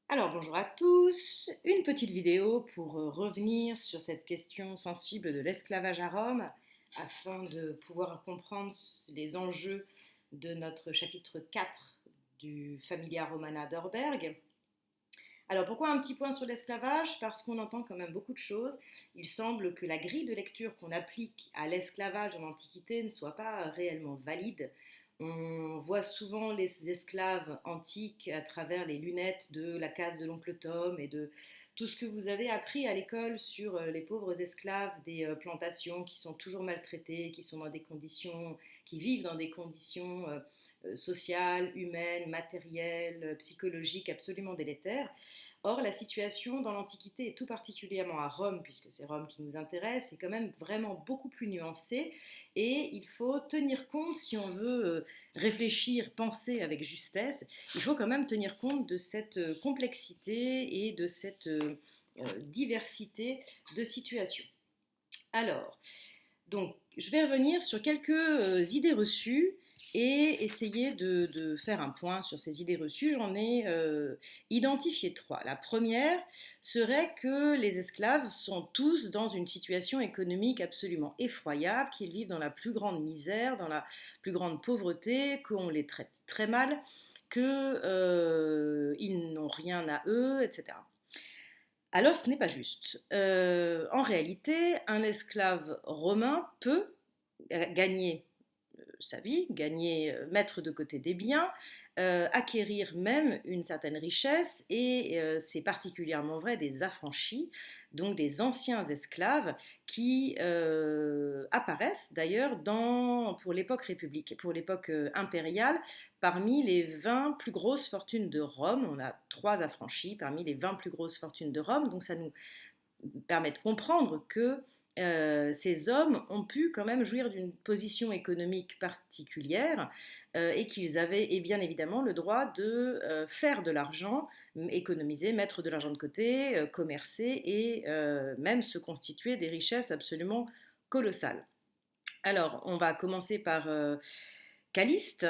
Alors bonjour à tous, une petite vidéo pour revenir sur cette question sensible de l'esclavage à Rome afin de pouvoir comprendre les enjeux de notre chapitre 4 du Familia Romana d'Orberg. Alors pourquoi un petit point sur l'esclavage? Parce qu'on entend quand même beaucoup de choses. Il semble que la grille de lecture qu'on applique à l'esclavage en Antiquité ne soit pas réellement valide. On voit souvent les esclaves antiques à travers les lunettes de la case de l'oncle Tom et de tout ce que vous avez appris à l'école sur les pauvres esclaves des plantations qui sont toujours maltraités, qui sont dans des conditions, qui vivent dans des conditions sociales, humaines, matérielles, psychologiques absolument délétères. Or, la situation dans l'Antiquité, et tout particulièrement à Rome, puisque c'est Rome qui nous intéresse, est quand même vraiment beaucoup plus nuancée. Et il faut tenir compte, si on veut réfléchir, penser avec justesse, il faut quand même tenir compte de cette complexité et de cette diversité de situations. Alors, donc, je vais revenir sur quelques idées reçues et essayer de faire un point sur ces idées reçues. J'en ai identifié trois. La première serait que les esclaves sont tous dans une situation économique absolument effroyable, qu'ils vivent dans la plus grande misère, dans la plus grande pauvreté, qu'on les traite très mal, qu'ils n'ont rien à eux, etc. Alors ce n'est pas juste. En réalité, un esclave romain peut gagner sa vie, gagner, mettre de côté des biens, acquérir même une certaine richesse, et c'est particulièrement vrai des affranchis, donc des anciens esclaves qui apparaissent d'ailleurs pour l'époque république, pour l'époque impériale, parmi les 20 plus grosses fortunes de Rome. On a trois affranchis parmi les 20 plus grosses fortunes de Rome, donc ça nous permet de comprendre que ces hommes ont pu quand même jouir d'une position économique particulière et qu'ils avaient et bien évidemment le droit de faire de l'argent, économiser, mettre de l'argent de côté, commercer et même se constituer des richesses absolument colossales. Alors, on va commencer par Calliste.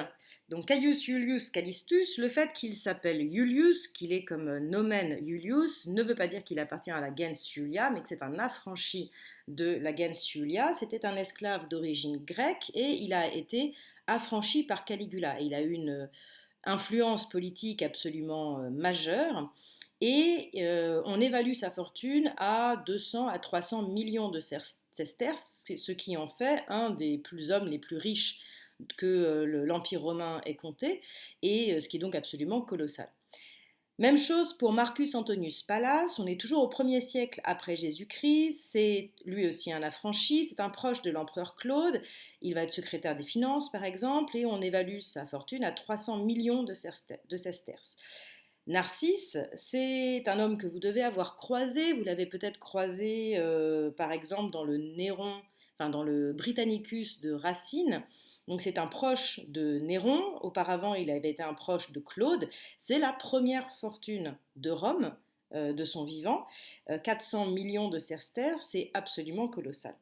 Donc Caius Iulius Callistus, le fait qu'il s'appelle Iulius, qu'il est comme nomen Iulius, ne veut pas dire qu'il appartient à la gens Iulia, mais que c'est un affranchi de la gens Iulia. C'était un esclave d'origine grecque et il a été affranchi par Caligula. Il a eu une influence politique absolument majeure. Et on évalue sa fortune à 200 à 300 millions de sesterces, ce qui en fait un des hommes les plus riches que l'Empire romain ait compté, et ce qui est donc absolument colossal. Même chose pour Marcus Antonius Pallas, on est toujours au 1er siècle après Jésus-Christ, c'est lui aussi un affranchi, c'est un proche de l'empereur Claude, il va être secrétaire des finances par exemple, et on évalue sa fortune à 300 millions de sesterces. Narcisse, c'est un homme que vous devez avoir croisé, vous l'avez peut-être croisé par exemple dans le Néron, enfin dans le Britannicus de Racine. Donc c'est un proche de Néron, auparavant il avait été un proche de Claude, c'est la première fortune de Rome de son vivant, 400 millions de sesterces, c'est absolument colossal.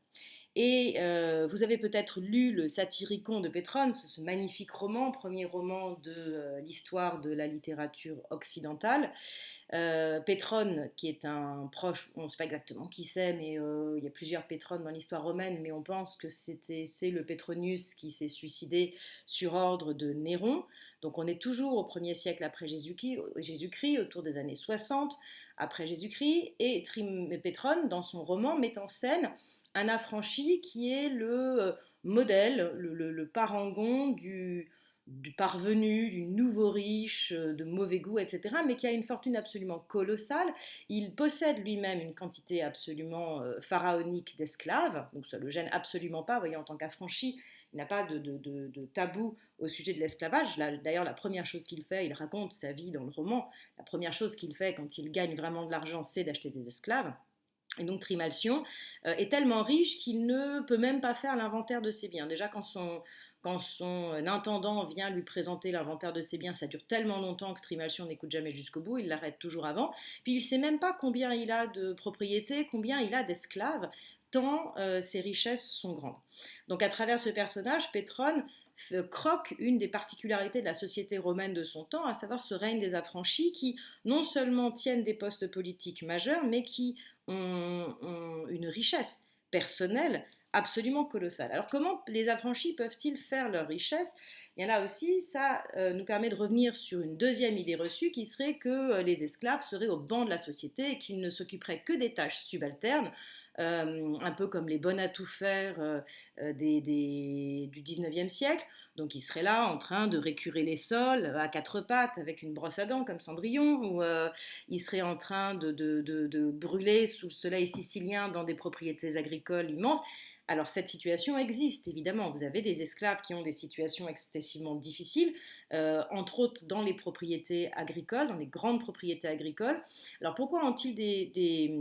Et vous avez peut-être lu le Satyricon de Pétrone, ce magnifique roman, premier roman de l'histoire de la littérature occidentale. Pétrone, qui est un proche, on ne sait pas exactement qui c'est, mais il y a plusieurs Pétrones dans l'histoire romaine, mais on pense que c'est le Pétronius qui s'est suicidé sur ordre de Néron. Donc on est toujours au 1er siècle après Jésus-Christ, autour des années 60 après Jésus-Christ, et Pétrone, dans son roman, met en scène un affranchi qui est le modèle, le parangon du parvenu, du nouveau riche, de mauvais goût, etc., mais qui a une fortune absolument colossale. Il possède lui-même une quantité absolument pharaonique d'esclaves, donc ça ne le gêne absolument pas. Vous voyez, en tant qu'affranchi, il n'a pas de tabou au sujet de l'esclavage. D'ailleurs, la première chose qu'il fait, il raconte sa vie dans le roman, la première chose qu'il fait quand il gagne vraiment de l'argent, c'est d'acheter des esclaves. Et donc Trimalcion est tellement riche qu'il ne peut même pas faire l'inventaire de ses biens. Déjà, quand son intendant vient lui présenter l'inventaire de ses biens, ça dure tellement longtemps que Trimalcion n'écoute jamais jusqu'au bout, il l'arrête toujours avant. Puis il ne sait même pas combien il a de propriétés, combien il a d'esclaves, tant ses richesses sont grandes. Donc à travers ce personnage, Pétrone croque une des particularités de la société romaine de son temps, à savoir ce règne des affranchis qui non seulement tiennent des postes politiques majeurs, mais qui ont une richesse personnelle absolument colossale. Alors comment les affranchis peuvent-ils faire leur richesse? Et là aussi, ça nous permet de revenir sur une deuxième idée reçue qui serait que les esclaves seraient au banc de la société et qu'ils ne s'occuperaient que des tâches subalternes, un peu comme les bonnes à tout faire du 19e siècle. Donc ils seraient là en train de récurer les sols à quatre pattes avec une brosse à dents comme Cendrillon, ou ils seraient en train de brûler sous le soleil sicilien dans des propriétés agricoles immenses. Alors cette situation existe, évidemment. Vous avez des esclaves qui ont des situations excessivement difficiles, entre autres dans les propriétés agricoles, dans les grandes propriétés agricoles. Alors pourquoi ont-ils des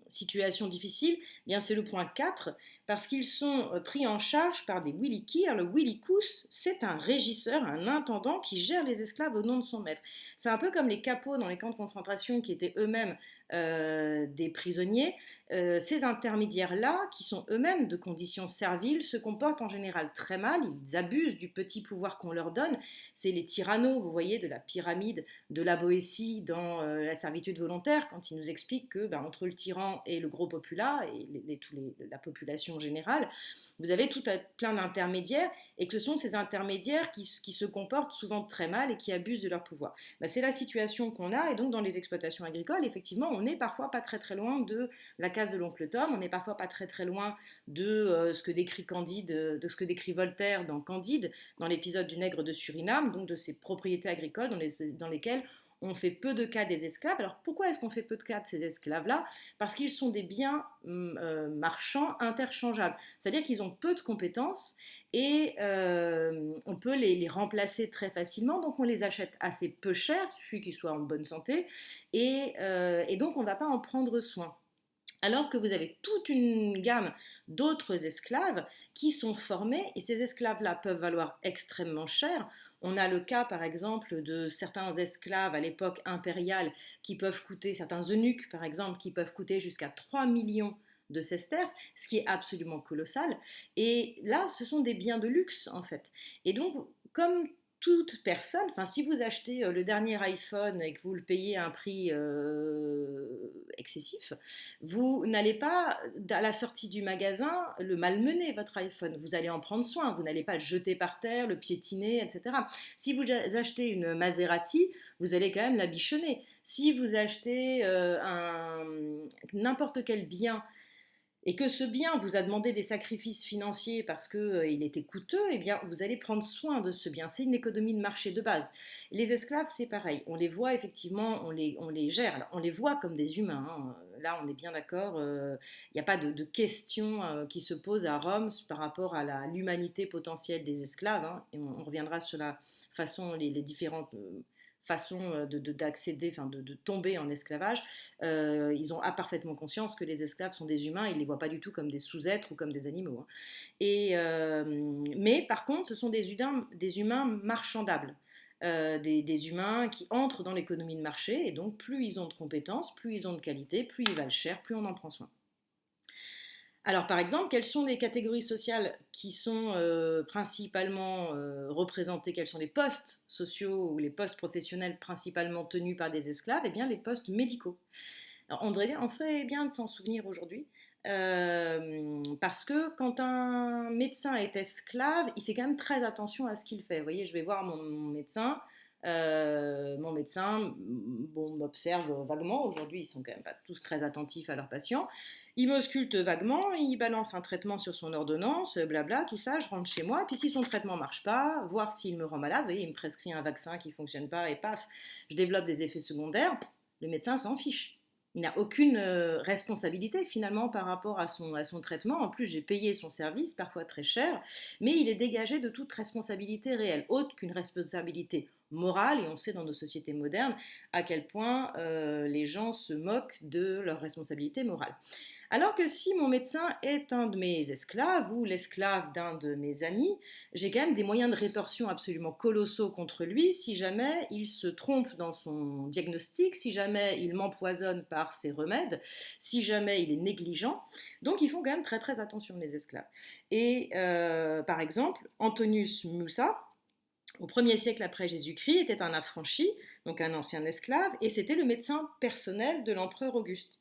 situations difficiles? Eh bien, c'est le point 4, parce qu'ils sont pris en charge par des willikis. Alors le willicus, c'est un régisseur, un intendant qui gère les esclaves au nom de son maître. C'est un peu comme les capots dans les camps de concentration qui étaient eux-mêmes des prisonniers. Ces intermédiaires-là, qui sont eux-mêmes de conditions serviles, se comportent en général très mal, ils abusent du petit pouvoir qu'on leur donne. C'est les tyrannos, vous voyez, de la pyramide de la Boétie dans la servitude volontaire, quand ils nous expliquent que entre le tyran et le gros populace, et la population générale, vous avez tout plein d'intermédiaires, et que ce sont ces intermédiaires qui se comportent souvent très mal et qui abusent de leur pouvoir. C'est la situation qu'on a, et donc dans les exploitations agricoles, effectivement, on n'est parfois pas très très loin de la case de l'oncle Tom, on n'est parfois pas très très loin de ce que décrit Candide, de ce que décrit Voltaire dans Candide, dans l'épisode du nègre de Suriname, donc de ces propriétés agricoles dans lesquelles on fait peu de cas des esclaves. Alors pourquoi est-ce qu'on fait peu de cas de ces esclaves-là? Parce qu'ils sont des biens marchands interchangeables. C'est-à-dire qu'ils ont peu de compétences et on peut les remplacer très facilement, donc on les achète assez peu cher, il suffit qu'ils soient en bonne santé, et donc on ne va pas en prendre soin. Alors que vous avez toute une gamme d'autres esclaves qui sont formés, et ces esclaves-là peuvent valoir extrêmement cher. On a le cas, par exemple, de certains esclaves à l'époque impériale qui peuvent coûter, certains eunuques, par exemple, qui peuvent coûter jusqu'à 3 millions de sesterces, ce qui est absolument colossal. Et là, ce sont des biens de luxe, en fait. Et donc, comme toute personne, enfin si vous achetez le dernier iPhone et que vous le payez à un prix excessif, vous n'allez pas à la sortie du magasin le malmener, votre iPhone. Vous allez en prendre soin, vous n'allez pas le jeter par terre, le piétiner, etc. Si vous achetez une Maserati, vous allez quand même la bichonner. Si vous achetez n'importe quel bien et que ce bien vous a demandé des sacrifices financiers parce qu'il était coûteux, eh bien, vous allez prendre soin de ce bien. C'est une économie de marché de base. Les esclaves, c'est pareil. On les voit effectivement, on les gère. Alors, on les voit comme des humains, hein. Là, on est bien d'accord. Il n'y a pas de question qui se pose à Rome par rapport à l'humanité potentielle des esclaves, hein. Et on reviendra sur la façon, les différentes façon d'accéder, enfin de tomber en esclavage, ils ont parfaitement conscience que les esclaves sont des humains, ils ne les voient pas du tout comme des sous-êtres ou comme des animaux, hein. Mais par contre, ce sont des humains marchandables. Des humains qui entrent dans l'économie de marché, et donc plus ils ont de compétences, plus ils ont de qualité, plus ils valent cher, plus on en prend soin. Alors, par exemple, quelles sont les catégories sociales qui sont principalement représentées? Quels sont les postes sociaux ou les postes professionnels principalement tenus par des esclaves? Eh bien, les postes médicaux. Alors, on ferait bien de s'en souvenir aujourd'hui, parce que quand un médecin est esclave, il fait quand même très attention à ce qu'il fait. Vous voyez, je vais voir mon médecin. Mon médecin m'observe vaguement. Aujourd'hui, ils sont quand même pas tous très attentifs à leurs patients. Il m'ausculte vaguement, il balance un traitement sur son ordonnance, blabla, tout ça. Je rentre chez moi. Puis si son traitement marche pas, voir s'il me rend malade, vous voyez, il me prescrit un vaccin qui fonctionne pas et paf, je développe des effets secondaires. Le médecin s'en fiche. Il n'a aucune responsabilité finalement par rapport à son traitement. En plus, j'ai payé son service, parfois très cher, mais il est dégagé de toute responsabilité réelle, autre qu'une responsabilité morale, et on sait dans nos sociétés modernes à quel point les gens se moquent de leur responsabilité morale. Alors que si mon médecin est un de mes esclaves ou l'esclave d'un de mes amis, j'ai quand même des moyens de rétorsion absolument colossaux contre lui si jamais il se trompe dans son diagnostic, si jamais il m'empoisonne par ses remèdes, si jamais il est négligent. Donc ils font quand même très très attention les esclaves. Et par exemple, Antonius Musa, au 1er siècle après Jésus-Christ, était un affranchi, donc un ancien esclave, et c'était le médecin personnel de l'empereur Auguste.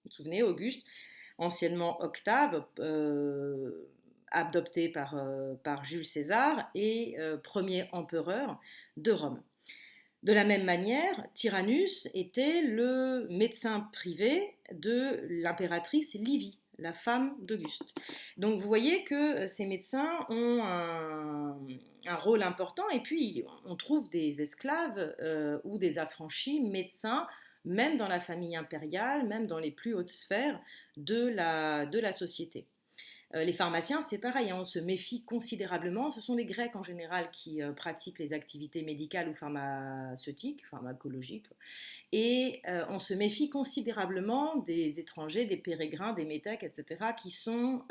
Vous vous souvenez, Auguste, anciennement Octave, adopté par Jules César et premier empereur de Rome. De la même manière, Tyrannus était le médecin privé de l'impératrice Livie, la femme d'Auguste. Donc vous voyez que ces médecins ont un rôle important et puis on trouve des esclaves ou des affranchis médecins même dans la famille impériale, même dans les plus hautes sphères de la société. Les pharmaciens, c'est pareil, hein, on se méfie considérablement. Ce sont les Grecs en général qui pratiquent les activités médicales ou pharmaceutiques, pharmacologiques. Et on se méfie considérablement des étrangers, des pérégrins, des métèques, etc., qui sont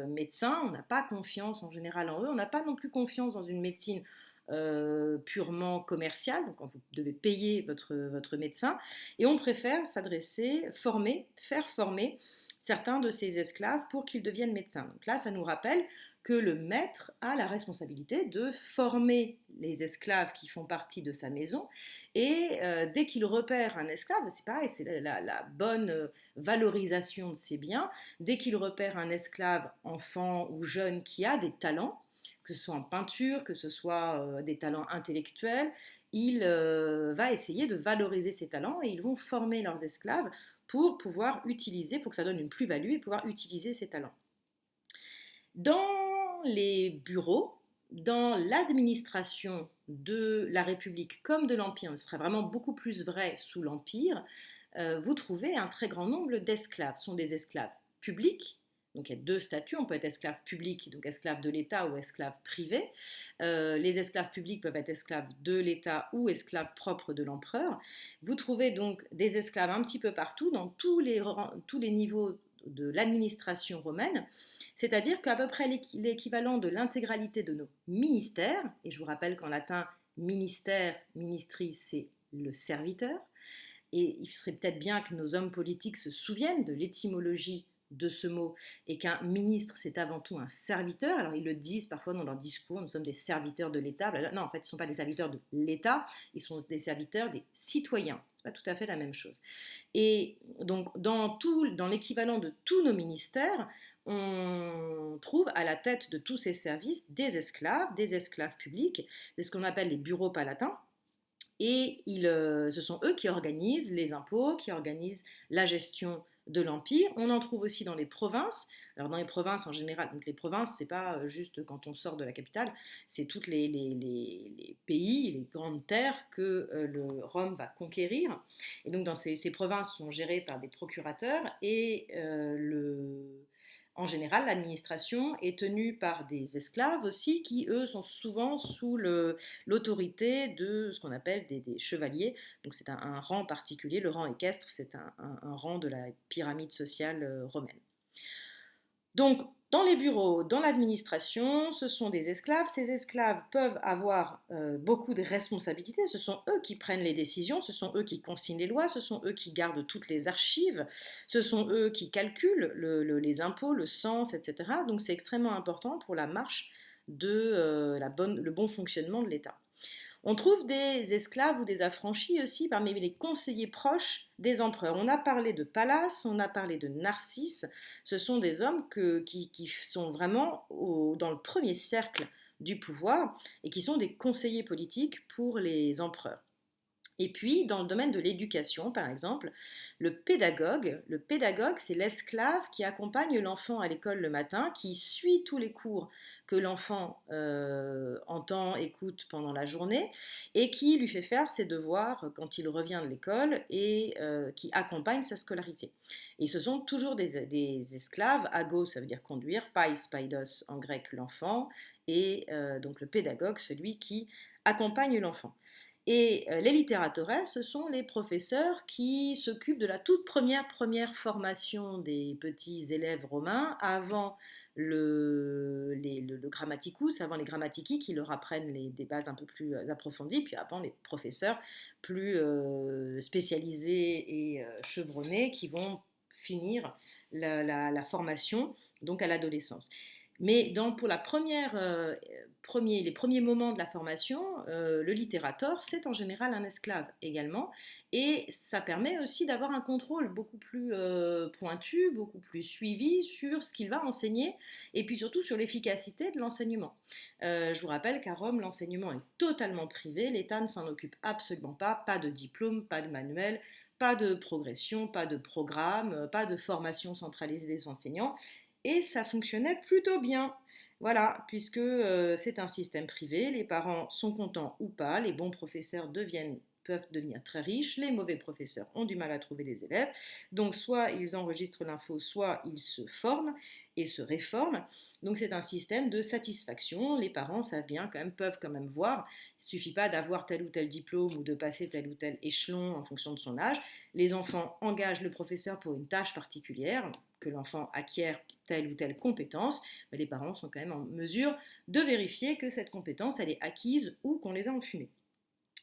médecins. On n'a pas confiance en général en eux. On n'a pas non plus confiance dans une médecine purement commerciale, donc quand vous devez payer votre médecin, et on préfère faire former certains de ses esclaves pour qu'ils deviennent médecins. Donc là, ça nous rappelle que le maître a la responsabilité de former les esclaves qui font partie de sa maison, et dès qu'il repère un esclave, c'est pareil, c'est la bonne valorisation de ses biens, dès qu'il repère un esclave, enfant ou jeune, qui a des talents, que ce soit en peinture, que ce soit des talents intellectuels, il va essayer de valoriser ces talents et ils vont former leurs esclaves pour pouvoir utiliser, pour que ça donne une plus-value et pouvoir utiliser ces talents. Dans les bureaux, dans l'administration de la République comme de l'Empire, ce serait vraiment beaucoup plus vrai sous l'Empire, vous trouvez un très grand nombre d'esclaves. Ce sont des esclaves publics. Donc il y a deux statuts, on peut être esclave public, donc esclave de l'État ou esclave privé. Les esclaves publics peuvent être esclaves de l'État ou esclaves propres de l'empereur. Vous trouvez donc des esclaves un petit peu partout, dans tous les niveaux de l'administration romaine, c'est-à-dire qu'à peu près l'équivalent de l'intégralité de nos ministères, et je vous rappelle qu'en latin, ministère, ministri, c'est le serviteur, et il serait peut-être bien que nos hommes politiques se souviennent de l'étymologie de ce mot et qu'un ministre, c'est avant tout un serviteur. Alors ils le disent parfois dans leur discours, nous sommes des serviteurs de l'État. Non, en fait, ils ne sont pas des serviteurs de l'État, ils sont des serviteurs des citoyens. Ce n'est pas tout à fait la même chose. Et donc, dans l'équivalent de tous nos ministères, on trouve à la tête de tous ces services des esclaves publics, c'est ce qu'on appelle les bureaux palatins. Et ce sont eux qui organisent les impôts, qui organisent la gestion de l'Empire. On en trouve aussi dans les provinces. Alors dans les provinces en général, donc les provinces, c'est pas juste quand on sort de la capitale, c'est tous les pays, les grandes terres que Rome va conquérir. Et donc dans ces provinces sont gérées par des procurateurs et en général, l'administration est tenue par des esclaves aussi, qui eux sont souvent sous l'autorité de ce qu'on appelle des chevaliers. Donc c'est un rang particulier, le rang équestre, c'est un rang de la pyramide sociale romaine. Donc, dans les bureaux, dans l'administration, ce sont des esclaves. Ces esclaves peuvent avoir beaucoup de responsabilités. Ce sont eux qui prennent les décisions, ce sont eux qui consignent les lois, ce sont eux qui gardent toutes les archives, ce sont eux qui calculent les impôts, le cens, etc. Donc, c'est extrêmement important pour la marche de le bon fonctionnement de l'État. On trouve des esclaves ou des affranchis aussi parmi les conseillers proches des empereurs. On a parlé de Pallas, on a parlé de Narcisse. Ce sont des hommes qui sont vraiment dans le premier cercle du pouvoir et qui sont des conseillers politiques pour les empereurs. Et puis, dans le domaine de l'éducation, par exemple, le pédagogue, c'est l'esclave qui accompagne l'enfant à l'école le matin, qui suit tous les cours que l'enfant entend, écoute pendant la journée, et qui lui fait faire ses devoirs quand il revient de l'école et qui accompagne sa scolarité. Et ce sont toujours des esclaves, ago ça veut dire conduire, pais, paidos en grec l'enfant, et donc le pédagogue, celui qui accompagne l'enfant. Et les littérateurs, ce sont les professeurs qui s'occupent de la toute première formation des petits élèves romains avant le grammaticus, avant les grammatici qui leur apprennent des bases un peu plus approfondies, puis avant les professeurs plus spécialisés et chevronnés qui vont finir la formation donc à l'adolescence. Mais pour les premiers moments de la formation, le littérateur, c'est en général un esclave également. Et ça permet aussi d'avoir un contrôle beaucoup plus pointu, beaucoup plus suivi sur ce qu'il va enseigner et puis surtout sur l'efficacité de l'enseignement. Je vous rappelle qu'à Rome, l'enseignement est totalement privé, l'État ne s'en occupe absolument pas de diplôme, pas de manuel, pas de progression, pas de programme, pas de formation centralisée des enseignants et ça fonctionnait plutôt bien. Voilà, puisque c'est un système privé, les parents sont contents ou pas, les bons professeurs peuvent devenir très riches, les mauvais professeurs ont du mal à trouver des élèves, donc soit ils enregistrent l'info, soit ils se forment et se réforment. Donc c'est un système de satisfaction, les parents savent bien peuvent quand même voir, il ne suffit pas d'avoir tel ou tel diplôme ou de passer tel ou tel échelon en fonction de son âge, les enfants engagent le professeur pour une tâche particulière, que l'enfant acquiert telle ou telle compétence, mais les parents sont quand même en mesure de vérifier que cette compétence, elle est acquise ou qu'on les a enfumés.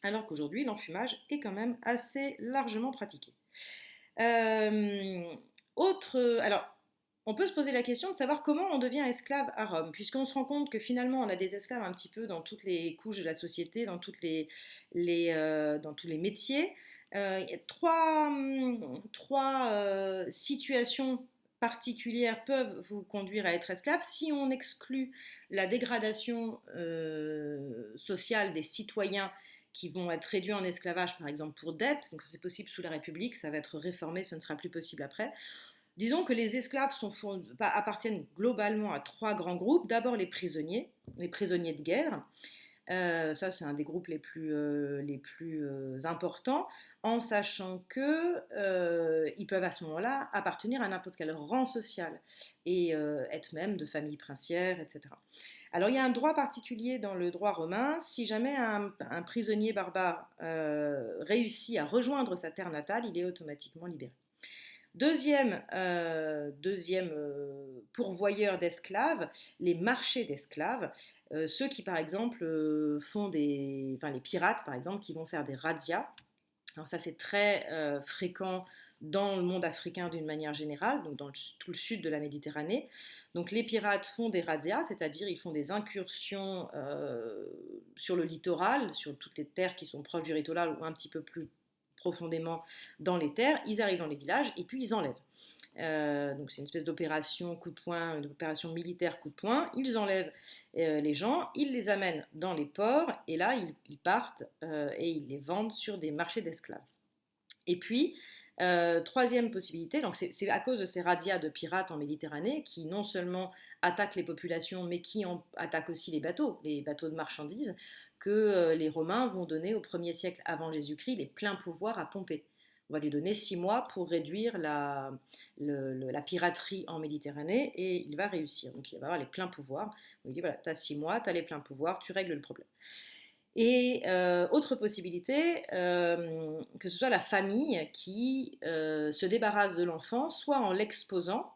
Alors qu'aujourd'hui, l'enfumage est quand même assez largement pratiqué. Euh, alors, on peut se poser la question de savoir comment on devient esclave à Rome, puisqu'on se rend compte que finalement, on a des esclaves un petit peu dans toutes les couches de la société, dans tous les métiers. Il y a trois situations particulières peuvent vous conduire à être esclave. Si on exclut la dégradation sociale des citoyens qui vont être réduits en esclavage, par exemple pour dette, donc c'est possible sous la République, ça va être réformé, ce ne sera plus possible après. Disons que les esclaves appartiennent globalement à trois grands groupes. D'abord les prisonniers de guerre. Ça, c'est un des groupes les plus importants, en sachant qu'ils peuvent à ce moment-là appartenir à n'importe quel rang social et être même de famille princière, etc. Alors, il y a un droit particulier dans le droit romain. Si jamais un prisonnier barbare réussit à rejoindre sa terre natale, il est automatiquement libéré. Deuxième pourvoyeur d'esclaves, les marchés d'esclaves, ceux qui par exemple les pirates par exemple, qui vont faire des razzias. Alors ça c'est très fréquent dans le monde africain d'une manière générale, donc dans tout le sud de la Méditerranée. Donc les pirates font des razzias, c'est-à-dire ils font des incursions sur le littoral, sur toutes les terres qui sont proches du littoral ou un petit peu plus profondément dans les terres, ils arrivent dans les villages et puis ils enlèvent. Donc c'est une espèce d'opération coup de poing, une opération militaire coup de poing. Ils enlèvent les gens, ils les amènent dans les ports et là ils partent et ils les vendent sur des marchés d'esclaves. Et puis, troisième possibilité, donc c'est à cause de ces razzias de pirates en Méditerranée qui non seulement attaquent les populations, mais qui attaquent aussi les bateaux de marchandises, que les Romains vont donner au 1er siècle avant Jésus-Christ les pleins pouvoirs à Pompée. On va lui donner 6 mois pour réduire la piraterie en Méditerranée et il va réussir. Donc il va avoir les pleins pouvoirs. On lui dit voilà, tu as 6 mois, tu as les pleins pouvoirs, tu règles le problème. Et autre possibilité, que ce soit la famille qui se débarrasse de l'enfant, soit en l'exposant.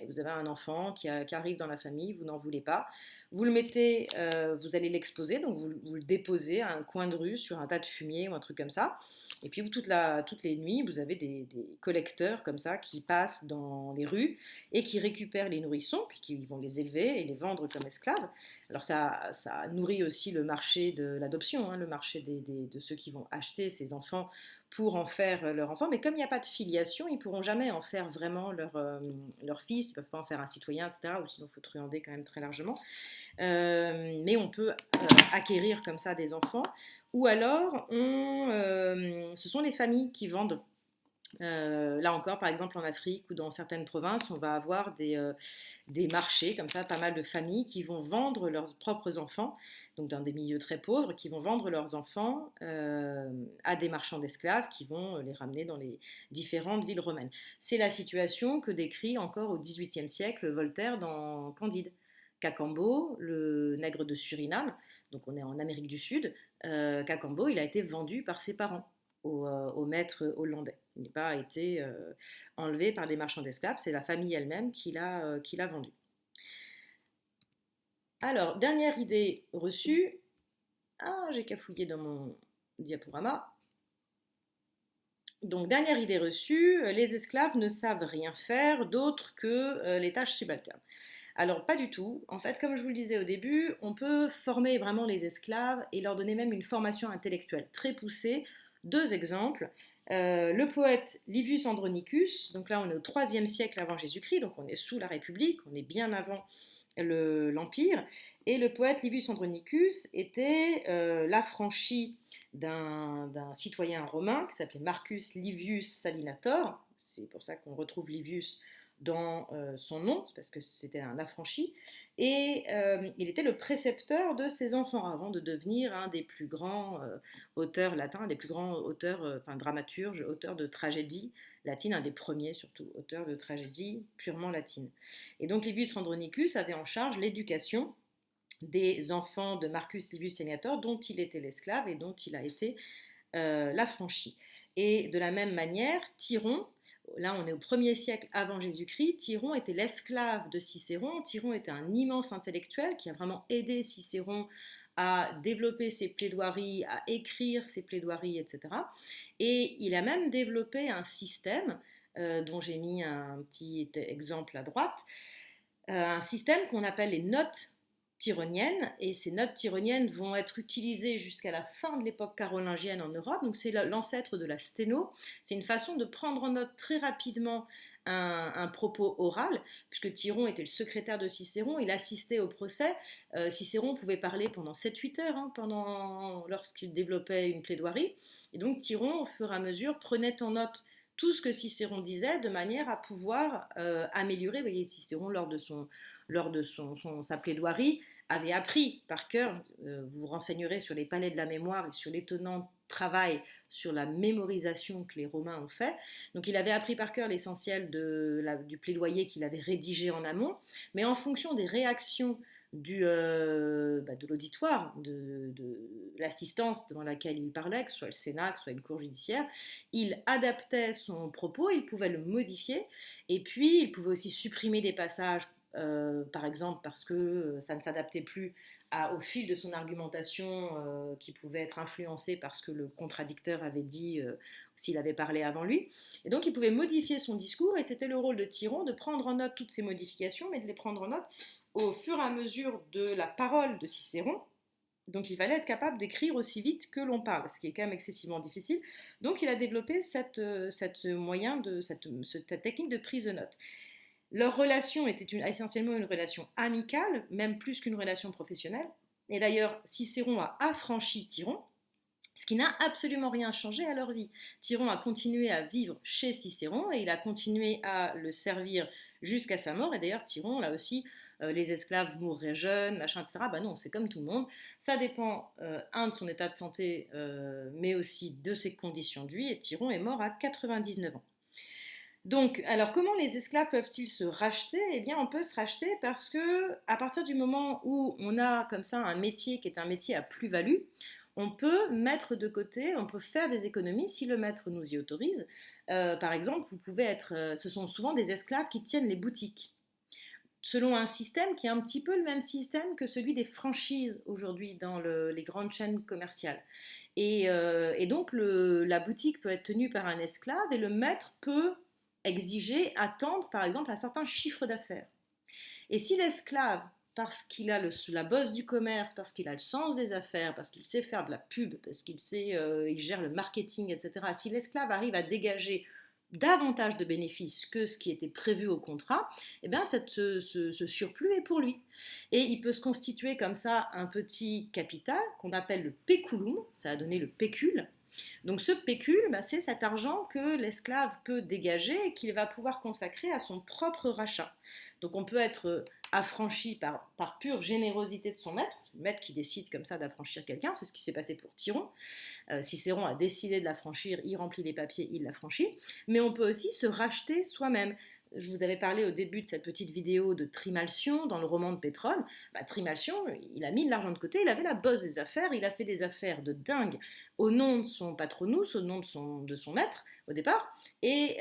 Vous avez un enfant qui arrive dans la famille, vous n'en voulez pas. Vous le mettez, vous allez l'exposer, donc vous le déposez à un coin de rue sur un tas de fumier ou un truc comme ça. Et puis toutes les nuits, vous avez des collecteurs comme ça qui passent dans les rues et qui récupèrent les nourrissons, puis qui vont les élever et les vendre comme esclaves. Alors ça nourrit aussi le marché de l'adoption, hein, le marché de ceux qui vont acheter ces enfants pour en faire leur enfant. Mais comme il n'y a pas de filiation, ils ne pourront jamais en faire vraiment leur fils, ils ne peuvent pas en faire un citoyen, etc. Ou sinon il faut truander quand même très largement. Mais on peut acquérir comme ça des enfants. Ou alors, ce sont les familles qui vendent. Là encore, par exemple en Afrique ou dans certaines provinces, on va avoir des marchés, comme ça, pas mal de familles qui vont vendre leurs propres enfants, donc dans des milieux très pauvres, qui vont vendre leurs enfants à des marchands d'esclaves qui vont les ramener dans les différentes villes romaines. C'est la situation que décrit encore au XVIIIe siècle Voltaire dans Candide. Cacambo, le nègre de Suriname, donc on est en Amérique du Sud, Cacambo, il a été vendu par ses parents au maître hollandais. Il n'a pas été enlevé par des marchands d'esclaves, c'est la famille elle-même qui l'a vendu. Alors, dernière idée reçue. Ah, j'ai cafouillé dans mon diaporama. Donc, dernière idée reçue, les esclaves ne savent rien faire d'autre que les tâches subalternes. Alors, pas du tout. En fait, comme je vous le disais au début, on peut former vraiment les esclaves et leur donner même une formation intellectuelle très poussée. Deux exemples. Le poète Livius Andronicus, donc là on est au IIIe siècle avant Jésus-Christ, donc on est sous la République, on est bien avant l'Empire. Et le poète Livius Andronicus était l'affranchi d'un citoyen romain qui s'appelait Marcus Livius Salinator. C'est pour ça qu'on retrouve Livius dans son nom, parce que c'était un affranchi, et il était le précepteur de ses enfants avant de devenir un des plus grands auteurs latins, un des plus grands auteurs, dramaturges, auteurs de tragédies latines, un des premiers surtout auteurs de tragédies purement latines. Et donc Livius Andronicus avait en charge l'éducation des enfants de Marcus Livius Senator, dont il était l'esclave et dont il a été l'affranchi. Et de la même manière, Tyron, là on est au 1er siècle avant Jésus-Christ, Tyron était l'esclave de Cicéron. Tyron était un immense intellectuel qui a vraiment aidé Cicéron à développer ses plaidoiries, à écrire ses plaidoiries, etc. Et il a même développé un système dont j'ai mis un petit exemple à droite, un système qu'on appelle les notes tyroniennes, et ces notes tyroniennes vont être utilisées jusqu'à la fin de l'époque carolingienne en Europe, donc c'est l'ancêtre de la sténo. C'est une façon de prendre en note très rapidement un propos oral, puisque Tyron était le secrétaire de Cicéron, il assistait au procès. Cicéron pouvait parler pendant 7-8 heures lorsqu'il développait une plaidoirie, et donc Tyron, au fur et à mesure, prenait en note tout ce que Cicéron disait de manière à pouvoir améliorer. Vous voyez, Cicéron, lors de sa plaidoirie, avait appris par cœur, vous vous renseignerez sur les palais de la mémoire et sur l'étonnant travail sur la mémorisation que les Romains ont fait. Donc il avait appris par cœur l'essentiel du plaidoyer qu'il avait rédigé en amont, mais en fonction des réactions de l'auditoire, de l'assistance devant laquelle il parlait, que ce soit le Sénat, que ce soit une cour judiciaire, il adaptait son propos, il pouvait le modifier, et puis il pouvait aussi supprimer des passages, par exemple parce que ça ne s'adaptait plus au fil de son argumentation qui pouvait être influencé par ce que le contradicteur avait dit s'il avait parlé avant lui. Et donc il pouvait modifier son discours, et c'était le rôle de Tyron de prendre en note toutes ces modifications, mais de les prendre en note au fur et à mesure de la parole de Cicéron. Donc il fallait être capable d'écrire aussi vite que l'on parle, ce qui est quand même excessivement difficile. Donc il a développé cette technique de prise de notes. Leur relation était essentiellement une relation amicale, même plus qu'une relation professionnelle. Et d'ailleurs, Cicéron a affranchi Tyron, ce qui n'a absolument rien changé à leur vie. Tyron a continué à vivre chez Cicéron et il a continué à le servir jusqu'à sa mort. Et d'ailleurs, Tyron, là aussi, les esclaves mourraient jeunes, machin, etc. Ben non, c'est comme tout le monde. Ça dépend, de son état de santé, mais aussi de ses conditions de vie. Et Tyron est mort à 99 ans. Donc, alors comment les esclaves peuvent-ils se racheter? Eh bien, on peut se racheter parce que à partir du moment où on a comme ça un métier qui est un métier à plus-value, on peut mettre de côté, on peut faire des économies si le maître nous y autorise. Par exemple, ce sont souvent des esclaves qui tiennent les boutiques, selon un système qui est un petit peu le même système que celui des franchises aujourd'hui dans les grandes chaînes commerciales. Et donc la boutique peut être tenue par un esclave et le maître peut exiger, attendre par exemple un certain chiffre d'affaires. Et si l'esclave, parce qu'il a la bosse du commerce, parce qu'il a le sens des affaires, parce qu'il sait faire de la pub, parce qu'il il gère le marketing, etc., si l'esclave arrive à dégager davantage de bénéfices que ce qui était prévu au contrat, eh bien ce surplus est pour lui. Et il peut se constituer comme ça un petit capital qu'on appelle le peculum, ça a donné le pécule. Donc ce pécule, c'est cet argent que l'esclave peut dégager et qu'il va pouvoir consacrer à son propre rachat. Donc on peut être affranchi par pure générosité de son maître, c'est le maître qui décide comme ça d'affranchir quelqu'un, c'est ce qui s'est passé pour Tyron. Cicéron a décidé de l'affranchir, il remplit les papiers, il l'affranchit, mais on peut aussi se racheter soi-même. Je vous avais parlé au début de cette petite vidéo de Trimalcion dans le roman de Pétrone. Bah, Trimalcion, il a mis de l'argent de côté, il avait la bosse des affaires, il a fait des affaires de dingue au nom de son patronus, au nom de son maître au départ, et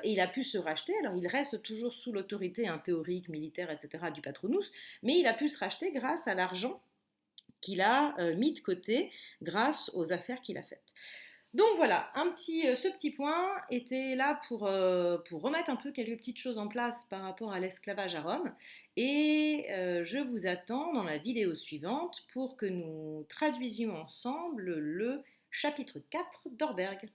il a pu se racheter. Alors il reste toujours sous l'autorité théorique, militaire, etc. du patronus, mais il a pu se racheter grâce à l'argent qu'il a mis de côté grâce aux affaires qu'il a faites. Donc voilà, ce petit point était là pour remettre un peu quelques petites choses en place par rapport à l'esclavage à Rome. Et je vous attends dans la vidéo suivante pour que nous traduisions ensemble le chapitre 4 d'Orberg.